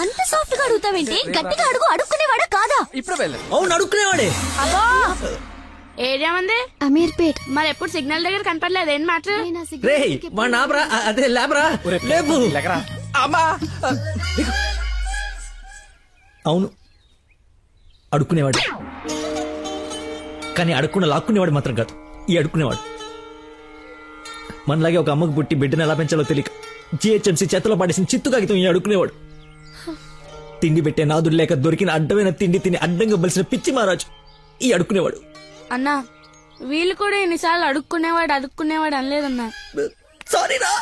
అంత సాఫ్ట్ గా అడుగుతావేంటి? గట్టిగా అడుగు. అడుక్కునేవాడా కాదా? ఇప్పుడు వెళ్ళ. అవును అడుక్కునేవాడే. అబ్బో ఏరియా మంది అమీర్పేట్. మరి ఎప్పుడు సిగ్నల్ దగ్గర కనపడలేదు ఏం మాట రే మా నాబ్రా అదే లేబరా లేబు. అమ్మా అవును అడుక్కునేవాడు, కానీ అడుక్కున్న లాక్కునేవాడు మాత్రం కాదు ఈ అడుక్కునేవాడు. మనలాగే ఒక అమ్మకు పుట్టి బిడ్డను ఎలా పెంచాలో తెలియక జిహెచ్ఎంసీ చేతిలో పడేసిన చిత్తు కాగితం ఈ అడుక్కునేవాడు. తిండి పెట్టే నాదుడు లేక దొరికిన అడ్డమైన తిండి తిని అడ్డంగా బలిసిన పిచ్చి మహారాజు ఈ అడుక్కునేవాడు. అన్నా వీళ్ళు కూడా ఎన్నిసార్లు అడుక్కునేవాడు అనలేదన్నా. సారీరా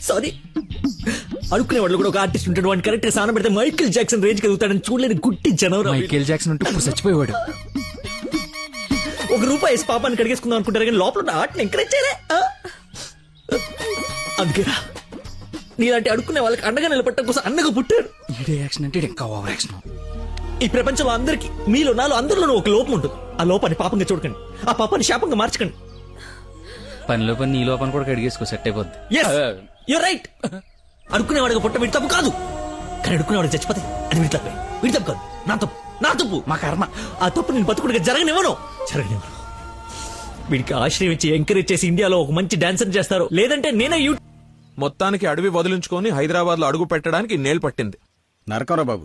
సారీ. అడుక్కునేవాడు కూడా ఒక ఆర్టిస్ట్ ఉంటాడు, వాడిని కరెక్ట్ గా సాన పెడితే మైకేల్ జాక్సన్ రేంజ్ ఎదుగుతాడని చూడలేని గుట్టి జనవరం. మైకేల్ జాక్సన్ ఉంటూ ఇప్పుడు చచ్చిపోయేవాడు. ₹1 వేసి పాపాన్ని కడిగేసుకుందాం అనుకుంటారు కానీ లోపల ఆర్ట్ని ఎంకరేజ్ చేయలే. అందుకేరా నీలాంటి అడుక్కునే వాళ్ళకి అండగా నిలబట్టడం కోసం అన్నగా పుట్టారు. ఈడే యాక్షన్ అంటే ఇంకా ఓవర్ యాక్షన్. ఈ ప్రపంచంలో అందరికి మీలో నాలో అందరిలోనూ ఒక లోపం ఉంటుంది. ఆ లోపాన్ని పాపంగా చూడకండి, ఆ పాపాన్ని శాపంగా మార్చకండి. పనిలో పని నీ లోపల కూడా కడిగేసుకో సెట్ అయిపోద్ది. You're right. అడుక్కునేవాడిగా పుట్ట వీడి తప్పు కాదు, కానీ అడుక్కునేవాడికి చచ్చిపోతే అది వీడి తప్పే. వీడి తప్పు కాదు, నా తప్పు మా కర్మ. ఆ తప్పు నేను బతుకుడిగా జరగనివ్వను. వీడికి ఆశ్రయం ఇచ్చి ఎంకరేజ్ చేసి ఇండియాలో ఒక మంచి డాన్సర్ చేస్తారు, లేదంటే నేనే మొత్తానికి అడవి వదిలించుకొని హైదరాబాద్ లో అడుగు పెట్టడానికి నేలు పట్టింది. నరకరా బాబు,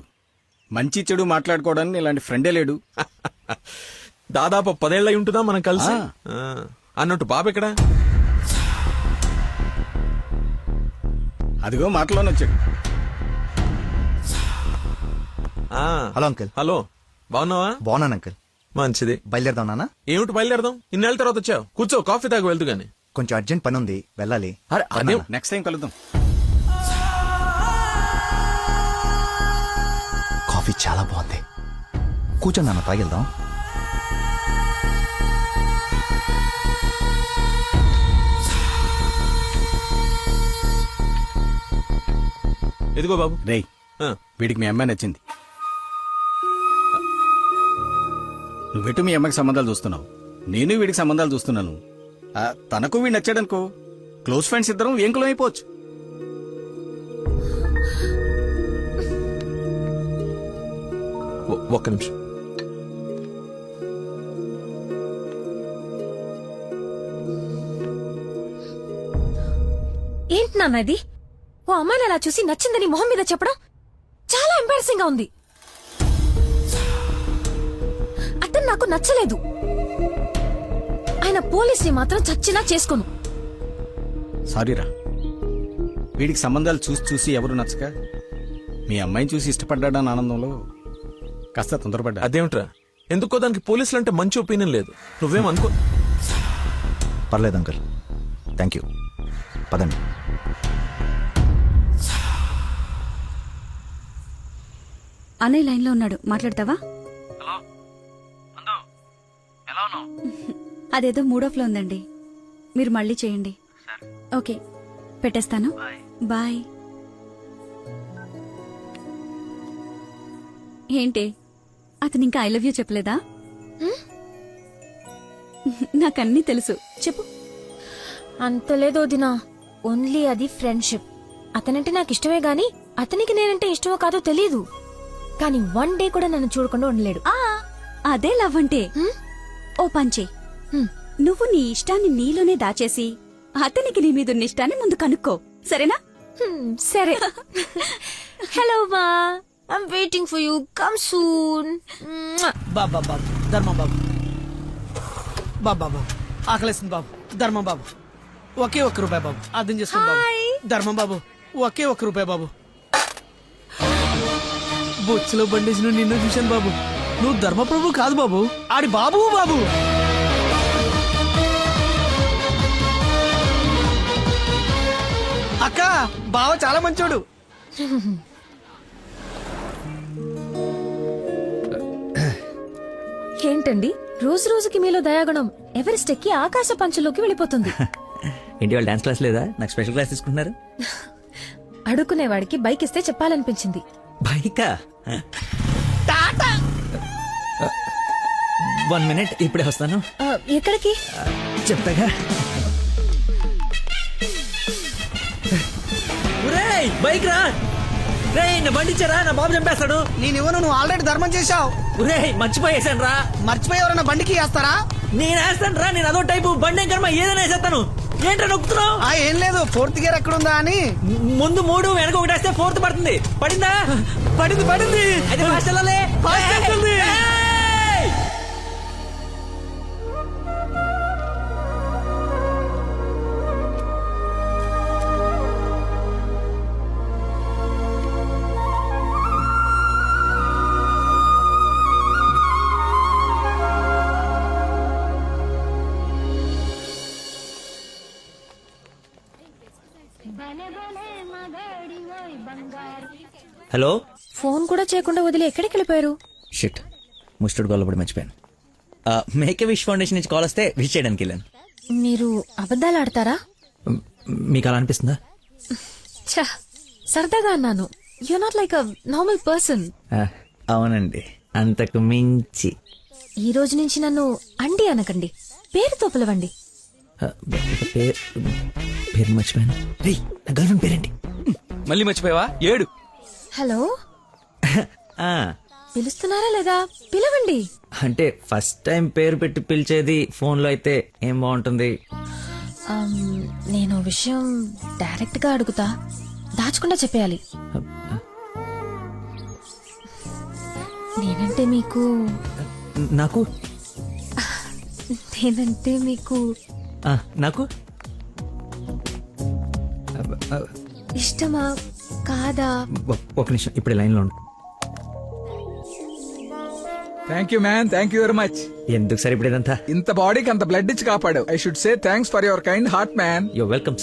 మంచి చెడు మాట్లాడుకోవడానికి ఇలాంటి ఫ్రెండే లేడు. దాదాపు 10 ఏళ్ళై ఉంటుందా మనం కలిసి. అన్నట్టు బాబు ఎక్కడ? అదిగో మాటలోనే వచ్చాడు. Hello uncle. హలో, బాగున్నావా? బాగున్నాను అంకుల్. మంచిది. బయలుదేరదాం నాన్న. ఏమిటి బయలుదేరదాం? ఇన్నేళ్ళ తర్వాత వచ్చావు, కూర్చో, కాఫీ తాగి వెళ్తూ గాని. కొంచెం అర్జెంట్ పని ఉంది, వెళ్ళాలి. అదే నెక్స్ట్ టైం కలుద్దాం. కాఫీ చాలా బాగుంది, కూర్చొని నాన్న తాగిద్దాం. ఎదిగో బాబు. రేయ్, వీడికి మీ అమ్మాయి నచ్చింది. నువ్వెటు మీ అమ్మాయికి సంబంధాలు చూస్తున్నావు, నేను వీడికి సంబంధాలు చూస్తున్నాను. తనకు వీడు నచ్చాడనుకో, క్లోజ్ ఫ్రెండ్స్ ఇద్దరం ఏంకులం అయిపోవచ్చు. ఒక్క నిమిషం. ఏంటి నాన్న ఇది? ఓ అమ్మాయిని అలా చూసి నచ్చిందని మొహం మీద చెప్పడం చాలా ఎంబారసింగ్ గా ఉంది. అతను నాకు నచ్చలేదు. ఆయన పోలీసుని మాత్రం చచ్చినా చేసుకోను. సారీరా, వీడికి సంబంధాలు చూసి చూసి ఎవరు నచ్చక మీ అమ్మాయిని చూసి ఇష్టపడ్డాడని ఆనందంలో కాస్త తొందరపడ్డా. అదేమిట్రా, ఎందుకో దానికి పోలీసులు అంటే మంచి ఒపీనియన్ లేదు. నువ్వేం అనుకో. పర్లేదు అంకుల్, థ్యాంక్ యూ. పదండి. అన్నయ్య లైన్ లో ఉన్నాడు, మాట్లాడతావా? అదేదో మూడ్ ఆఫ్ లో ఉందండి, మీరు మళ్ళీ చేయండి. ఓకే, పెట్టేస్తాను. బాయ్. ఏంటి, అతను ఇంకా ఐ లవ్ యూ చెప్పలేదా? నాకన్నీ తెలుసు, చెప్పు. అంత లేదో దినా, ఓన్లీ అది ఫ్రెండ్షిప్. అతనంటే నాకు ఇష్టమే గాని అతనికి నేనంటే ఇష్టమో కాదో తెలీదు. కానీ 1 డే కూడా నన్ను చూడకుండా ఉండలేడు. అదే లవ్ అంటే. ఓ పంచే, నువ్వు నీ ఇష్టాన్ని నీలోనే దాచేసి అతనికి నీ మీదున్న ఇష్టాన్ని ముందు కనుక్కో, సరేనా? సరే. హలో మా, I'm waiting for you, come soon. బాబా బాబు, ధర్మం బాబు. బాబా బాబు, ఆకలేస్తుంది బాబు. ధర్మం బాబు, ఒకే ₹1 బాబు, అర్థం చేసుకోండి బాబు. ధర్మం బాబు, ఒకే ₹1 బాబు. బొచ్చులో బండేసి నిన్ను చూశాను బాబు. నువ్వు ధర్మప్రభు కాదు బాబు, ఆడి బాబు బాబు. అక్క, బావ చాలా మంచోడు. ఏంటండి రోజు రోజుకి మీలో దయాగుణం ఎవరెస్ట్ ఎక్కి ఆకాశ పంచలోకి వెళ్ళిపోతుంది. ఏంటి వాళ్ళు డాన్స్ క్లాస్ లేదా? నాకు స్పెషల్ క్లాస్ తీసుకుంటున్నారు. అడుక్కునేవాడికి బైక్ ఇస్తే చెప్పాలనిపించింది. బైకా? 1 minute, ఇప్పుడే వస్తాను. ఎక్కడికి? చెప్తాగా. బైక్ రా. రే నా బండి ఇచ్చారా, నా బాబు చంపేస్తాడు. నేను ఇవ్వను, నువ్వు ఆల్రెడీ ధర్మం చేశావు. రే మర్చిపోయేసాను రా. మర్చిపోయి ఎవరన్నా బండికి వేస్తారా? నేను వేస్తాను రా, నేను అదో టైపు బండి కర్మ ఏదైనా వేసేస్తాను. ఏంట్రా నొక్కుతున్నావు? ఏం లేదు, 4th గేర్ ఎక్కడుందా అని. ముందు 3 వెనక 1 వేస్తే 4th పడుతుంది. పడిందా? పడింది. అయితే ఫాస్ట్ వెళ్ళాలి. ఏయ్! హలో. ఫోన్ కూడా చేయకుండా వదిలి ఎక్కడికి వెళ్ళిపోయారు? షిట్, ముస్టుడు గొల్లపడి మర్చిపోయాను. మేకే విష్ ఫౌండేషన్ నుంచి కాల్ వస్తే విష్ చేయడానికి వెళ్ళాను. మీరు అబద్ధాలు ఆడతారా? మీకు అలా అనిపిస్తుందా? ఛ, సరదాగా అన్నాను. You not like a normal person. అవునండి, అంతకు మించి. ఈ రోజు నుంచి నన్ను అండి అనకండి, పేరుతో పిలవండి. పేరు మర్చిపోయాను. రే, నా గర్ల్ఫ్రెండ్ పేరేంటి? మళ్ళీ మర్చిపోయావా? 7. హలో, పిలుస్తున్నారా లేదా? పిలవండి. అంటే ఫస్ట్ టైం పేరు పెట్టి పిలిచేది ఫోన్ లో అయితే ఏం బాగుంటుంది? నేను విషయం డైరెక్ట్ గా అడుగుతా, దాచకుండా చెప్పేయాలి. నేనంటే మీకు నాకు నేనంటే మీకు నాకు ఇష్టమా కాదా? ఒక నిమిషం, ఇప్పుడు లైన్లో ఉండు. Thank you man, thank you very much. ఎందుకు సార్ ఇప్పుడు ఇదంతా? ఇంత బాడీకి అంత బ్లడ్ ఇచ్చి కాపాడు. I should say thanks for your kind heart man. You welcome.